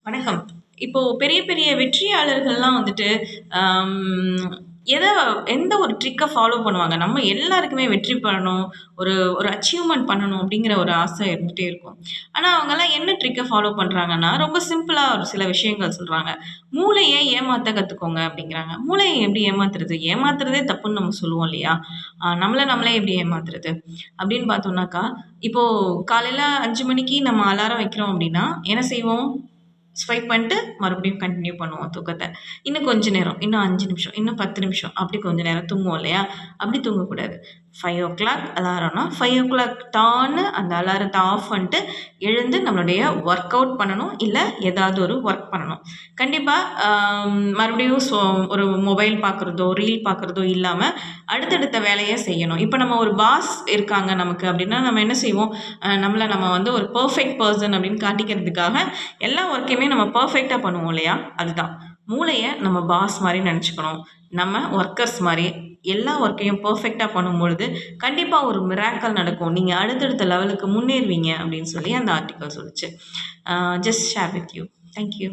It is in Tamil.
வணக்கம். இப்போ பெரிய பெரிய வெற்றியாளர்கள்லாம் வந்துட்டு, அம் எத எந்த ஒரு ட்ரிக்க ஃபாலோ பண்ணுவாங்க. நம்ம எல்லாருக்குமே வெற்றி பெறணும், ஒரு ஒரு அச்சீவ்மென்ட் பண்ணணும் அப்படிங்கிற ஒரு ஆசை இருந்துட்டே இருக்கும். ஆனா, அவங்கலாம் என்ன ட்ரிக்க ஃபாலோ பண்றாங்கன்னா, ரொம்ப சிம்பிளா ஒரு சில விஷயங்கள் சொல்றாங்க. "மூளைய ஏமாத்த கத்துக்கோங்க" அப்படிங்கிறாங்க. மூளைய எப்படி ஏமாத்துறது? ஏமாத்துறதே தப்புன்னு நம்ம சொல்லுவோம் இல்லையா? நம்மள நம்மளே எப்படி ஏமாத்துறது? அப்படின்னு பார்த்தோம்னாக்கா, இப்போ காலையில 5 மணிக்கு நம்ம அலாரம் வைக்கிறோம் அப்படின்னா, என்ன செய்வோம்? ஸ்வைப் பண்ணிட்டு மறுபடியும் கன்டின்யூ பண்ணுவோம் தூக்கத்த. இன்னும் கொஞ்ச நேரம், இன்னும் 5 நிமிஷம், இன்னும் 10 நிமிஷம் அப்படி கொஞ்ச நேரம் தூங்குவோம் இல்லையா? அப்படி தூங்கக்கூடாது. 5:00 அலாரம்னா 5:00 டான்னு அந்த அலாரத்த ஆஃப் பண்ணிட்டு எழுந்து நம்மளுடைய ஒர்க் அவுட் பண்ணணும். இல்ல ஏதாவது ஒரு ஒர்க் பண்ணணும். கண்டிப்பா மறுபடியும் ஒரு மொபைல் பார்க்குறதோ, ரீல் பார்க்குறதோ இல்லாம அடுத்தடுத்த வேலைய செய்யணும். இப்ப நம்ம ஒரு பாஸ் இருக்காங்க நமக்கு அப்படின்னா, நம்ம என்ன செய்வோம்? நம்மள நம்ம வந்து ஒரு பெர்ஃபெக்ட் பெர்சன் அப்படின்னு காட்டிக்கிறதுக்காக எல்லா ஒர்க்கையுமே நம்ம பெர்ஃபெக்ட்டா பண்ணுவோம் இல்லையா? அதுதான். மூளைய நம்ம பாஸ் மாரி நெனச்சுக்கணும். நம்ம ஒர்க்கர்ஸ் மாரி எல்லா ஒர்க்கையும் பெர்ஃபெக்ட்டா பண்ணும்பொழுது, கண்டிப்பா ஒரு மிராக்கிள் நடக்கும். நீங்க அடுத்தடுத்த லெவலுக்கு முன்னேறுவீங்க அப்படின்னு சொல்லி அந்த ஆர்டிக்கிள் சொல்லுச்சு. Just share with you. Thank you.